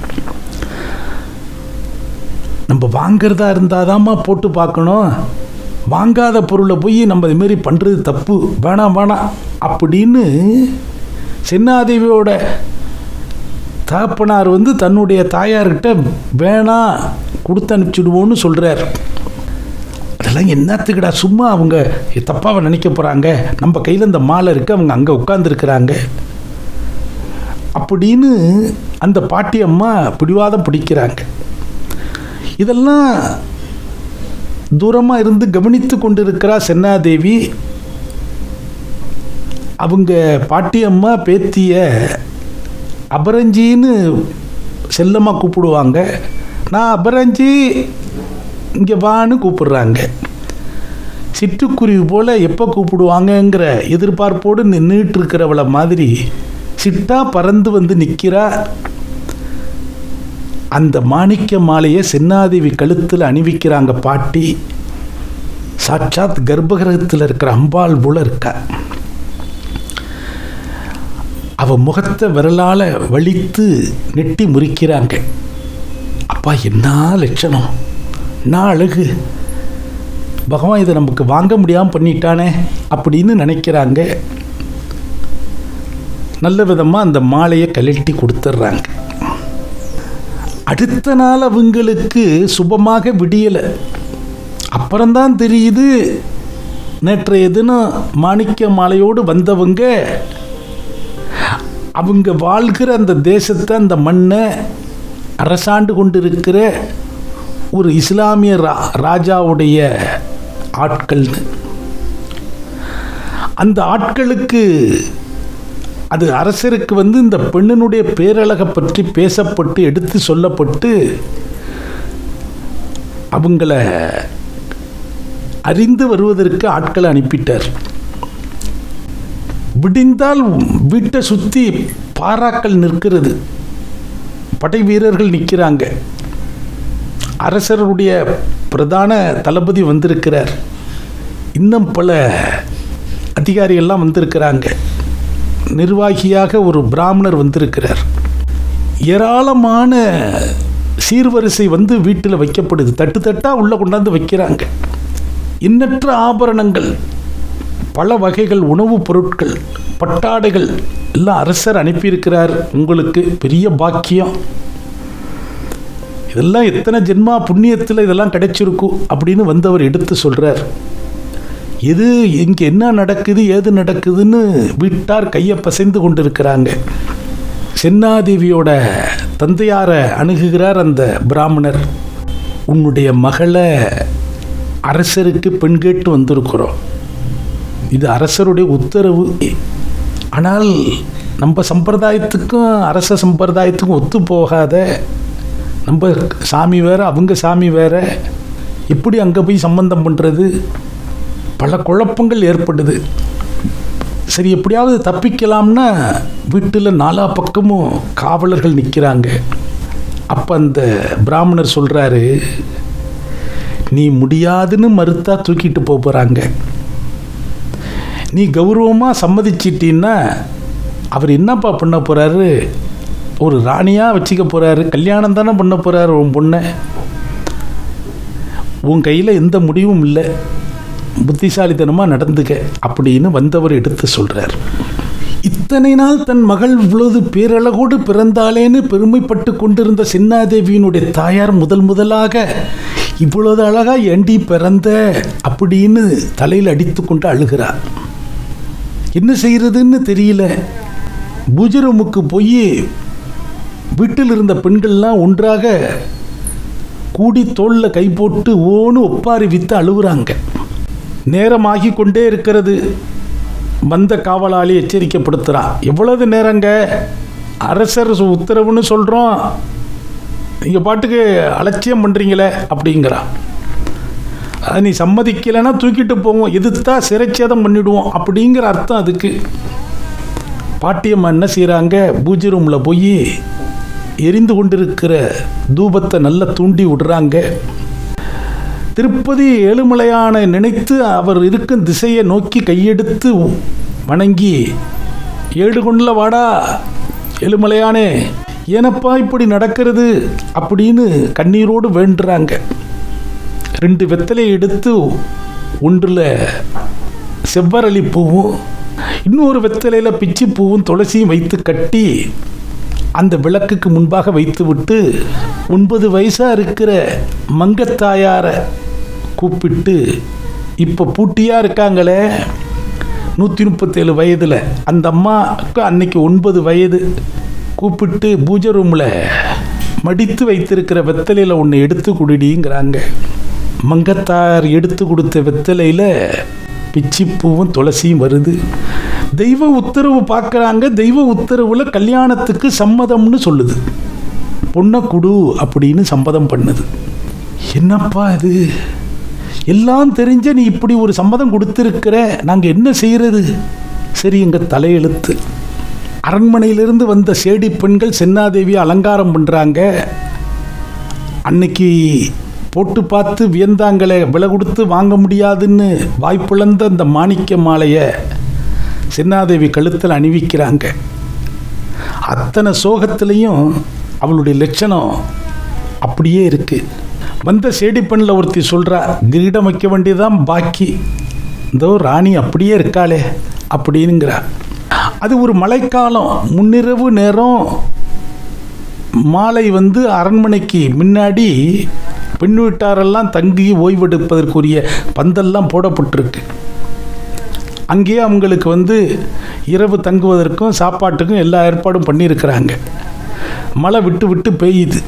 நம்ம வாங்கிறதா இருந்தாதாம்மா போட்டு பார்க்கணும், வாங்காத பொருளை போய் நம்ம இதுமாரி பண்ணுறது தப்பு, வேணாம் வேணாம் அப்படின்னு சென்னாதேவியோட தகப்பனார் தன்னுடைய தாயார்கிட்ட வேணாம் கொடுத்து அனுப்பிச்சிடுவோன்னு சொல்கிறார். அதெல்லாம் என்னத்துக்குடா, சும்மா அவங்க தப்பாக நினைக்க போகிறாங்க, நம்ம கையில் இந்த மாலை இருக்குது, அவங்க அங்கே உட்காந்துருக்குறாங்க அப்படின்னு அந்த பாட்டி அம்மா பிடிவாதம் பிடிக்கிறாங்க. இதெல்லாம் தூரமாக இருந்து கவனித்து கொண்டிருக்கிறா சென்னாதேவி. அவங்க பாட்டியம்மா பேத்திய அபரஞ்சின்னு செல்லமாக கூப்பிடுவாங்க. நான் அபரஞ்சி இங்கே வான்னு கூப்பிடுறாங்க. சிட்டுக்குருவி போல் எப்போ கூப்பிடுவாங்கங்கிற எதிர்பார்ப்போடு நின்றுட்டு இருக்கிறவளை மாதிரி சிட்டா பறந்து வந்து நிற்கிறா. அந்த மாணிக்க மாலையை சென்னாதேவி கழுத்தில் அணிவிக்கிறாங்க பாட்டி. சாட்சாத் கர்ப்பகிரகத்தில் இருக்கிற அம்பாள் போல இருக்கா. அவ முகத்தை விரலால் வலித்து நெட்டி முறிக்கிறாங்க. அப்பா என்ன லட்சணம், என்ன அழகு, பகவான் இதை நமக்கு வாங்க முடியாமல் பண்ணிட்டானே அப்படின்னு நினைக்கிறாங்க. நல்ல விதமாக அந்த மாலையை கழட்டி கொடுத்துட்றாங்க. அடுத்த நாள் அவங்களுக்கு சுபமாக விடியலை. அப்புறம்தான் தெரியுது நேற்றைய தினம் மாணிக்க மாலையோடு வந்தவங்க அவங்க வாழ்கிற அந்த தேசத்தை, அந்த மண்ணை அரசாண்டு கொண்டிருக்கிற ஒரு இஸ்லாமிய ராஜாவுடைய ஆட்கள்னு. அந்த ஆட்களுக்கு அது அரசருக்கு இந்த பெண்ணினுடைய பேரழகை பற்றி பேசப்பட்டு எடுத்து சொல்லப்பட்டு அவங்கள அறிந்து வருவதற்கு ஆட்களை அனுப்பிட்டார். விடிந்தால் வீட்டை சுற்றி பாராக்கள் நிற்கிறது, படை வீரர்கள் நிற்கிறாங்க. அரசருடைய பிரதான தளபதி வந்திருக்கிறார், இன்னும் பல அதிகாரிகள்லாம் வந்திருக்கிறாங்க, நிர்வாகியாக ஒரு பிராமணர் வந்திருக்கிறார். ஏராளமான சீர்வரிசை வீட்டில் வைக்கப்படுது, தட்டு தட்டாக உள்ளே கொண்டாந்து வைக்கிறாங்க. எண்ணற்ற ஆபரணங்கள், பல வகைகள், உணவுப் பொருட்கள், பட்டாடைகள் எல்லாம் அரசர் அனுப்பியிருக்கிறார். உங்களுக்கு பெரிய பாக்கியம், இதெல்லாம் எத்தனை ஜென்மா புண்ணியத்தில் இதெல்லாம் கிடைச்சிருக்கும் அப்படின்னு வந்தவர் எடுத்து சொல்கிறார். எது இங்கே என்ன நடக்குது ஏது நடக்குதுன்னு வீட்டார் கையை பசைந்து கொண்டிருக்கிறாங்க. சென்னாதேவியோட தந்தையாரை அணுகுகிறார் அந்த பிராமணர். உன்னுடைய மகளை அரசருக்கு பெண் கேட்டு வந்திருக்கிறோம், இது அரசருடைய உத்தரவு. ஆனால் நம்ம சம்பிரதாயத்துக்கும் அரச சம்பிரதாயத்துக்கும் ஒத்து போகாத, நம்ம சாமி வேறு அவங்க சாமி வேறு, எப்படி அங்கே போய் சம்பந்தம் பண்ணுறது? பல குழப்பங்கள் ஏற்படுது. சரி, எப்படியாவது தப்பிக்கலாம்னா வீட்டில் நாலா பக்கமும் காவலர்கள் நிற்கிறாங்க. அப்போ அந்த பிராமணர் சொல்கிறாரு, நீ முடியாதுன்னு மறுத்தா தூக்கிட்டு போகிறாங்க, நீ கௌரவமாக சம்மதிச்சிட்டின்னா அவர் என்னப்பா பண்ண போகிறாரு? ஒரு ராணியாக வச்சுக்க போகிறாரு, கல்யாணம் தானே பண்ண போகிறாரு உன் பொண்ணை. உன் கையில் எந்த முடிவும் இல்லை, புத்திசாலித்தனமாக நடந்துக்க அப்படின்னு வந்தவர் எடுத்து சொல்கிறார். இத்தனை நாள் தன் மகள் இவ்வளவு பேரழகோடு பிறந்தாலேன்னு பெருமைப்பட்டு கொண்டிருந்த சென்னாதேவியினுடைய தாயார் முதலாக இவ்வளவு அழகாக ஏண்டி பிறந்த அப்படின்னு தலையில் அடித்து கொண்டு அழுகிறார். என்ன செய்கிறதுன்னு தெரியல. பூஜை ரூமுக்கு போய் வீட்டில் இருந்த பெண்கள்லாம் ஒன்றாக கூடி தோளில் கை போட்டு ஓன்னு ஒப்பாரி வித்து அழுகுறாங்க. நேரமாகி கொண்டே இருக்கிறது. வந்த காவலாளி எச்சரிக்கைப்படுத்துகிறான், எவ்வளவு நேரங்க, அரசர் உத்தரவுன்னு சொல்கிறோம், நீங்கள் பாட்டுக்கு அலட்சியம் பண்ணுறீங்களே அப்படிங்கிறான். அது நீ சம்மதிக்கலைன்னா தூக்கிட்டு போவோம், எதிர்த்தா சிறைச்சேதம் பண்ணிவிடுவோம் அப்படிங்கிற அர்த்தம் அதுக்கு. பாட்டியம்மா என்ன செய்கிறாங்க, பூஜை ரூமில் போய் எரிந்து கொண்டிருக்கிற தூபத்தை நல்லா தூண்டி விடுறாங்க. திருப்பதி ஏழுமலையானை நினைத்து அவர் இருக்கும் திசையை நோக்கி கையெடுத்து வணங்கி, ஏழு கொண்டுல வாடா ஏழுமலையானே, ஏனப்பா இப்படி நடக்கிறது அப்படின்னு கண்ணீரோடு வேண்டுறாங்க. 2 வெத்தலையை எடுத்து ஒன்றில் செவ்வரளி பூவும் இன்னொரு வெத்தலையில் பிச்சி பூவும் துளசியும் வைத்து கட்டி அந்த விளக்குக்கு முன்பாக வைத்து விட்டு 9 வயசாக இருக்கிற மங்கத்தாயாரை கூப்பிட்டு, இப்போ பூட்டியாக இருக்காங்களே 137 வயதில், அந்த அம்மாவுக்கு அன்னைக்கு 9 வயது, கூப்பிட்டு பூஜை ரூமில் மடித்து வைத்திருக்கிற வெத்தலையில் ஒன்று எடுத்து குடிடிங்கிறாங்க. மங்கத்தார் எடுத்து கொடுத்த வெத்தலையில் பிச்சிப்பூவும் துளசியும் வருது. தெய்வ உத்தரவு பார்க்குறாங்க. தெய்வ உத்தரவில் கல்யாணத்துக்கு சம்மதம்னு சொல்லுது. பொண்ணை குடு அப்படின்னு சம்மதம் பண்ணுது. என்னப்பா இது, எல்லாம் தெரிஞ்ச நீ இப்படி ஒரு சம்மதம் கொடுத்துருக்கிற, நாங்கள் என்ன செய்கிறது? சரி, எங்கள் தலையெழுத்து. அரண்மனையிலிருந்து வந்த சேடி பெண்கள் சென்னாதேவியை அலங்காரம் பண்ணுறாங்க. அன்னைக்கு போட்டு பார்த்து வியந்தாங்களே, விலை கொடுத்து வாங்க முடியாதுன்னு வாய்ப்பிழந்த அந்த மாணிக்க மாலையை சென்னாதேவி கழுத்தில் அணிவிக்கிறாங்க. அத்தனை சோகத்திலையும் அவளுடைய லட்சணம் அப்படியே இருக்குது. வந்த சேடி பெண்ணில் ஒருத்தி சொல்கிறா, கிரீடம் வைக்க வேண்டியதான் பாக்கி, இதோ ராணி அப்படியே இருக்காளே அப்படின்னுங்கிறா. அது ஒரு மழைக்காலம், முன்னிரவு நேரம். மாலை அரண்மனைக்கு முன்னாடி பெண் வீட்டாரெல்லாம் தங்கி ஓய்வெடுப்பதற்குரிய பந்தல்லாம் போடப்பட்டிருக்கு. அங்கேயே அவங்களுக்கு இரவு தங்குவதற்கும் சாப்பாட்டுக்கும் எல்லா ஏற்பாடும் பண்ணியிருக்கிறாங்க. மழை விட்டு விட்டு பெய்யுது.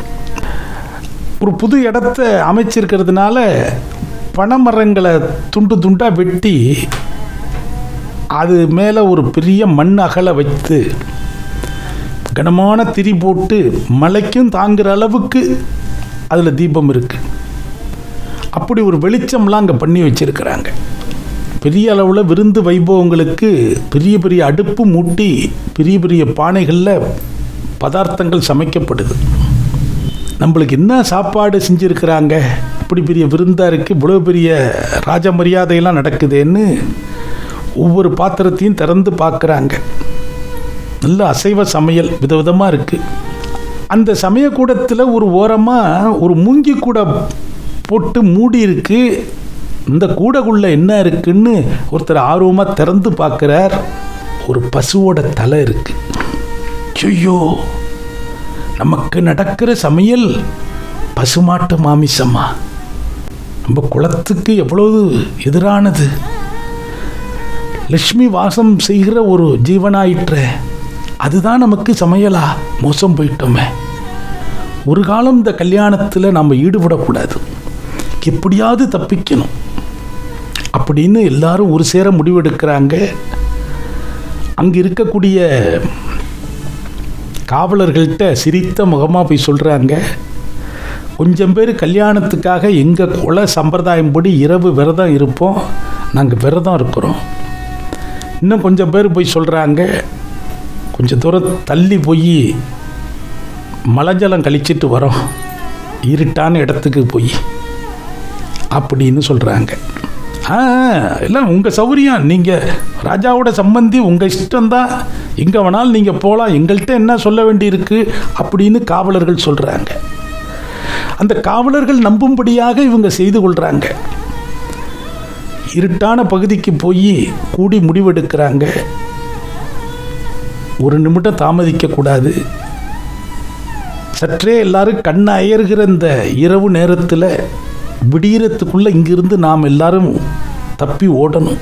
ஒரு புது இடத்த அமைச்சிருக்கிறதுனால பனைமரங்களை துண்டு துண்டாக வெட்டி அது மேலே ஒரு பெரிய மண் அகலை வைத்து கனமான திரி போட்டு மழைக்கும் தாங்குகிற அளவுக்கு அதில் தீபம் இருக்குது. அப்படி ஒரு வெளிச்சம்லாம் அங்கே பண்ணி வச்சுருக்கிறாங்க. பெரிய அளவில் விருந்து வைபவங்களுக்கு பெரிய பெரிய அடுப்பு மூட்டி பெரிய பெரிய பானைகளில் பதார்த்தங்கள் சமைக்கப்படுது. நம்மளுக்கு என்ன சாப்பாடு செஞ்சுருக்கிறாங்க, இப்படி பெரிய விருந்தாக இருக்குது, இவ்வளோ பெரிய ராஜ மரியாதையெல்லாம் நடக்குதுன்னு ஒவ்வொரு பாத்திரத்தையும் திறந்து பார்க்குறாங்க. நல்ல அசைவ சமையல் விதவிதமாக இருக்குது. அந்த சமயக்கூடத்தில் ஒரு ஓரமாக ஒரு மூங்கி கூடை போட்டு மூடி இருக்குது. இந்த கூடைக்குள்ளே என்ன இருக்குன்னு ஒருத்தர் ஆர்வமாக திறந்து பார்க்குறார். ஒரு பசுவோட தலை இருக்குது. ஐயோ, நமக்கு நடக்கிற சமையல் பசுமாட்டு மாமிசமா? நம்ம குலத்துக்கு எவ்வளவு எதிரானது. லக்ஷ்மி வாசம் செய்கிற ஒரு ஜீவனாயிற்ற, அதுதான் நமக்கு சமையலா? மோசம் போயிட்டோமே. ஒரு காலம் இந்த கல்யாணத்தில் நம்ம ஈடுபடக்கூடாது, எப்படியாவது தப்பிக்கணும் அப்படின்னு எல்லாரும் ஒரு சேர முடிவெடுக்கிறாங்க. அங்கே இருக்கக்கூடிய காவலர்கள்ட்ட சிரித்த முகமாக போய் சொல்கிறாங்க, கொஞ்சம் பேர் கல்யாணத்துக்காக எங்கள் குல சம்பிரதாயம் படி இரவு விரதம் இருப்போம், நாங்கள் விரதம் இருக்கிறோம். இன்னும் கொஞ்சம் பேர் போய் சொல்கிறாங்க, கொஞ்சம் தூரம் தள்ளி போய் மலஜலம் கழிச்சிட்டு வரோம், இருட்டான இடத்துக்கு போய் அப்படின்னு சொல்கிறாங்க. எல்லாம் உங்கள் சௌகரியம், நீங்கள் ராஜாவோட சம்பந்தி, உங்கள் இஷ்டம்தான், எங்கே வேணாலும் நீங்கள் போகலாம், எங்கள்கிட்ட என்ன சொல்ல வேண்டியிருக்கு அப்படின்னு காவலர்கள் சொல்கிறாங்க. அந்த காவலர்கள் நம்பும்படியாக இவங்க செய்து கொள்கிறாங்க. இருட்டான பகுதிக்கு போய் கூடி முடிவெடுக்கிறாங்க. ஒரு நிமிடம் தாமதிக்கக்கூடாது. சற்றே எல்லாரும் கண்ணை அயர்கிற இந்த இரவு நேரத்தில் விடியறதுக்குள்ளே இங்கிருந்து நாம் எல்லாரும் தப்பி ஓடணும்.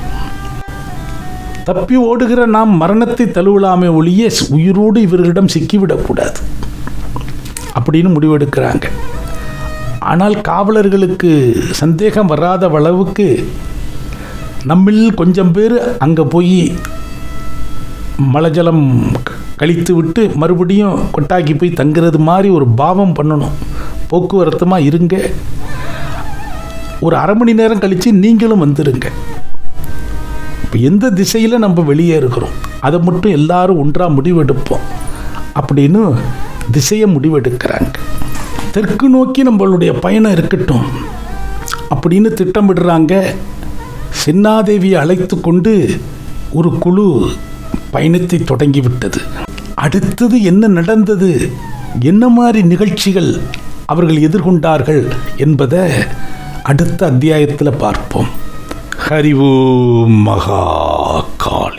தப்பி ஓடுகிற நாம் மரணத்தை தழுவலாமே ஒழிய உயிரோடு இவர்களிடம் சிக்கிவிடக்கூடாது அப்படின்னு முடிவெடுக்கிறாங்க. ஆனால் காவலர்களுக்கு சந்தேகம் வராத அளவுக்கு நம்மில் கொஞ்சம் பேர் அங்கே போய் மலஜலம் கழித்து விட்டு மறுபடியும் கொட்டாக்கி போய் தங்குறது மாதிரி ஒரு பாவம் பண்ணணும். போக்குவரத்துமாக இருங்க, ஒரு அரை மணி நேரம் கழித்து நீங்களும் வந்துடுங்க. இப்போ எந்த திசையில் நம்ம வெளியே இருக்கிறோம் அதை மட்டும் எல்லாரும் ஒன்றாக முடிவெடுப்போம் அப்படின்னு திசையை முடிவெடுக்கிறாங்க. தெற்கு நோக்கி நம்மளுடைய பயணம் இருக்கட்டும் அப்படின்னு திட்டமிடுறாங்க. சென்னாதேவியை அழைத்து கொண்டு ஒரு குழு பயணத்தை தொடங்கிவிட்டது. அடுத்தது என்ன நடந்தது, என்ன மாதிரி நிகழ்ச்சிகள் அவர்கள் எதிர்கொண்டார்கள் என்பதை அடுத்த அத்தியாயத்தில் பார்ப்போம். ஹரி ஓம் மகா காளி.